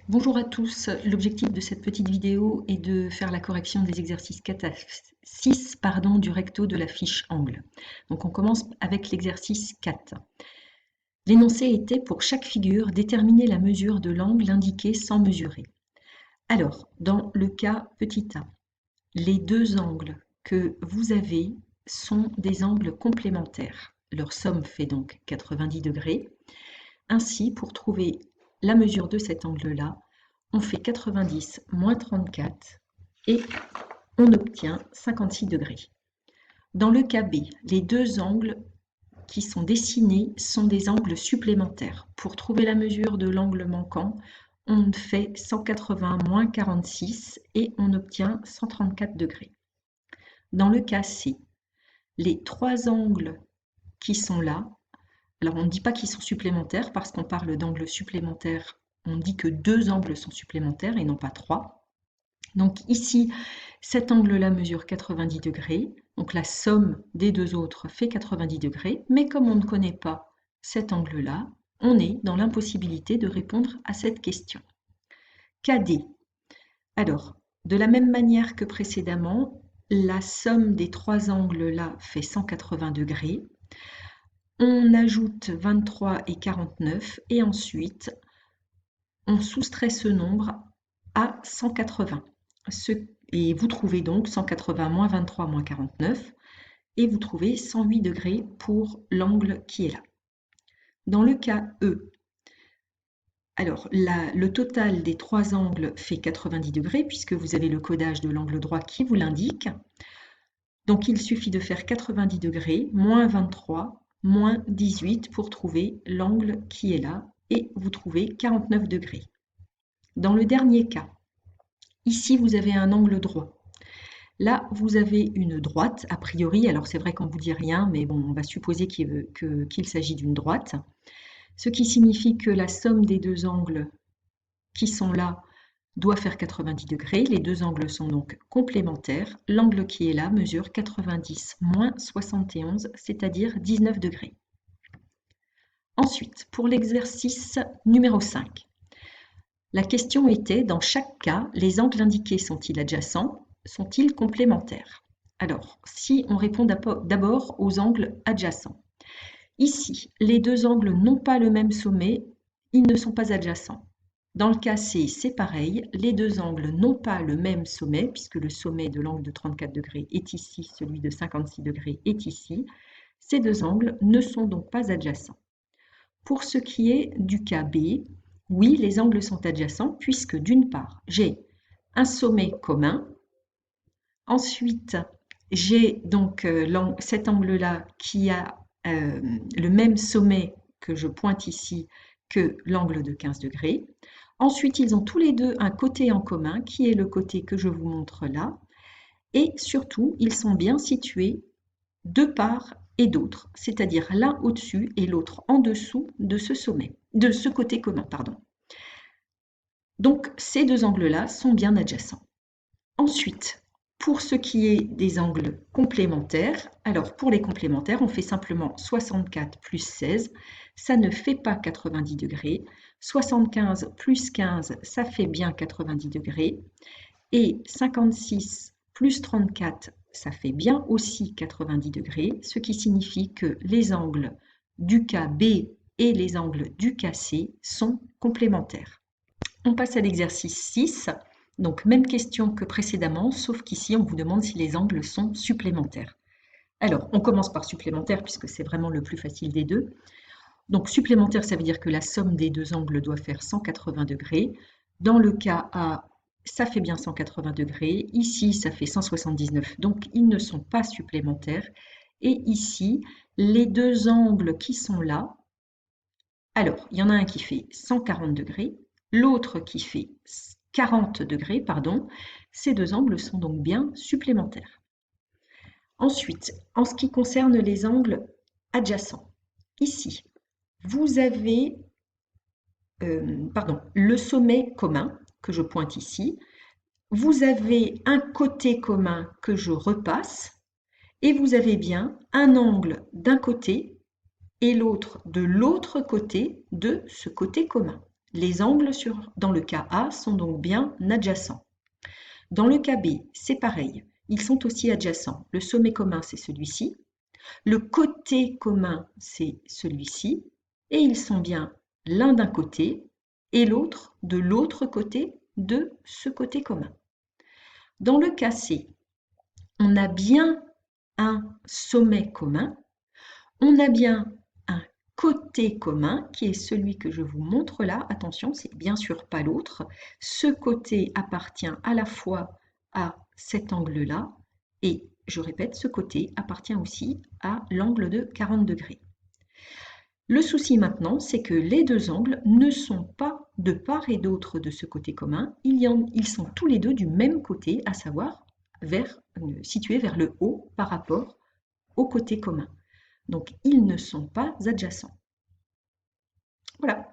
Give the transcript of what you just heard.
Bonjour à tous, l'objectif de cette petite vidéo est de faire la correction des exercices 4 à 6 du recto de la fiche angle. Donc on commence avec l'exercice 4. L'énoncé était pour chaque figure déterminer la mesure de l'angle indiqué sans mesurer. Alors, dans le cas petit a, les deux angles que vous avez sont des angles complémentaires. Leur somme fait donc 90 degrés. Ainsi, pour trouver la mesure de cet angle-là, on fait 90 moins 34 et on obtient 56 degrés. Dans le cas B, les deux angles qui sont dessinés sont des angles supplémentaires. Pour trouver la mesure de l'angle manquant, on fait 180 moins 46 et on obtient 134 degrés. Dans le cas C, les trois angles qui sont là, alors on ne dit pas qu'ils sont supplémentaires parce qu'on parle d'angles supplémentaires, on dit que deux angles sont supplémentaires et non pas trois. Donc ici, cet angle-là mesure 90 degrés, donc la somme des deux autres fait 90 degrés, mais comme on ne connaît pas cet angle-là, on est dans l'impossibilité de répondre à cette question. Cas D. Alors, de la même manière que précédemment, la somme des trois angles-là fait 180 degrés. On ajoute 23 et 49 et ensuite on soustrait ce nombre à 180. Et vous trouvez donc 180 moins 23 moins 49 et vous trouvez 108 degrés pour l'angle qui est là. Dans le cas E, alors le total des trois angles fait 90 degrés puisque vous avez le codage de l'angle droit qui vous l'indique. Donc il suffit de faire 90 degrés moins 23 moins 18 pour trouver l'angle qui est là et vous trouvez 49 degrés. Dans le dernier cas, ici vous avez un angle droit. Là, vous avez une droite, a priori, alors c'est vrai qu'on ne vous dit rien, mais bon, on va supposer qu'il s'agit d'une droite, ce qui signifie que la somme des deux angles qui sont là doit faire 90 degrés. Les deux angles sont donc complémentaires. L'angle qui est là mesure 90 moins 71, c'est-à-dire 19 degrés. Ensuite, pour l'exercice numéro 5, la question était, dans chaque cas, les angles indiqués sont-ils adjacents, sont-ils complémentaires? Alors, si on répond d'abord aux angles adjacents. Ici, les deux angles n'ont pas le même sommet, ils ne sont pas adjacents. Dans le cas C, c'est pareil, les deux angles n'ont pas le même sommet, puisque le sommet de l'angle de 34 degrés est ici, celui de 56 degrés est ici. Ces deux angles ne sont donc pas adjacents. Pour ce qui est du cas B, oui, les angles sont adjacents, puisque d'une part, j'ai un sommet commun. Ensuite, j'ai donc cet angle-là qui a le même sommet que je pointe ici que l'angle de 15 degrés. Ensuite, ils ont tous les deux un côté en commun qui est le côté que je vous montre là. Et surtout, ils sont bien situés de part et d'autre, c'est-à-dire l'un au-dessus et l'autre en dessous de ce sommet, de ce côté commun, pardon. Donc, ces deux angles-là sont bien adjacents. Ensuite, pour ce qui est des angles complémentaires, alors pour les complémentaires, on fait simplement 64 plus 16, ça ne fait pas 90 degrés. 75 plus 15, ça fait bien 90 degrés. Et 56 plus 34, ça fait bien aussi 90 degrés, ce qui signifie que les angles du cas B et les angles du cas C sont complémentaires. On passe à l'exercice 6. Donc, même question que précédemment, sauf qu'ici, on vous demande si les angles sont supplémentaires. Alors, on commence par supplémentaire puisque c'est vraiment le plus facile des deux. Donc, supplémentaire, ça veut dire que la somme des deux angles doit faire 180 degrés. Dans le cas A, ça fait bien 180 degrés. Ici, ça fait 179, donc ils ne sont pas supplémentaires. Et ici, les deux angles qui sont là, alors, il y en a un qui fait 140 degrés, l'autre qui fait 40 degrés, pardon. Ces deux angles sont donc bien supplémentaires. Ensuite, en ce qui concerne les angles adjacents, ici, vous avez le sommet commun que je pointe ici. Vous avez un côté commun que je repasse et vous avez bien un angle d'un côté et l'autre de l'autre côté de ce côté commun. Les angles dans le cas A sont donc bien adjacents. Dans le cas B, c'est pareil, ils sont aussi adjacents. Le sommet commun, c'est celui-ci, le côté commun, c'est celui-ci, et ils sont bien l'un d'un côté et l'autre de l'autre côté de ce côté commun. Dans le cas C, on a bien un sommet commun, on a bien un côté commun qui est celui que je vous montre là. Attention, c'est bien sûr pas l'autre. Ce côté appartient à la fois à cet angle-là et, je répète, ce côté appartient aussi à l'angle de 40 degrés. Le souci maintenant, c'est que les deux angles ne sont pas de part et d'autre de ce côté commun, ils sont tous les deux du même côté, à savoir situés vers le haut par rapport au côté commun. Donc, ils ne sont pas adjacents. Voilà.